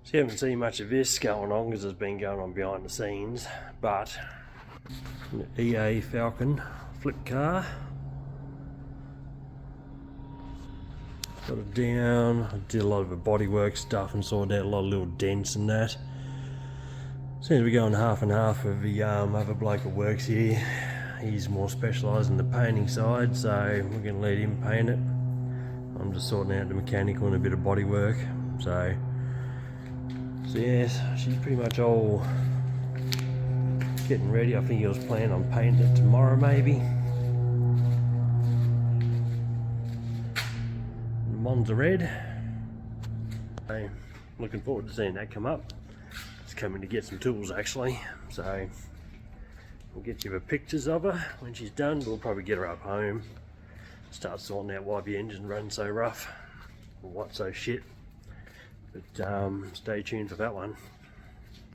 So you haven't seen much of this going on because it's been going on behind the scenes, but an EA Falcon flip car. Got it down, I did a lot of the bodywork stuff and sorted out a lot of little dents and that. Seems to be going half and half with the other bloke that works here. He's more specialised in the painting side, so we're going to let him paint it. I'm just sorting out the mechanical and a bit of bodywork. So yes, she's pretty much all getting ready. I think he was planning on painting it tomorrow maybe. The Mons are red. So looking forward to seeing that come up. It's coming to get some tools actually, so we'll get you the pictures of her when she's done. We'll probably get her up home, start sorting out why the engine runs so rough or what's so shit. But stay tuned for that one.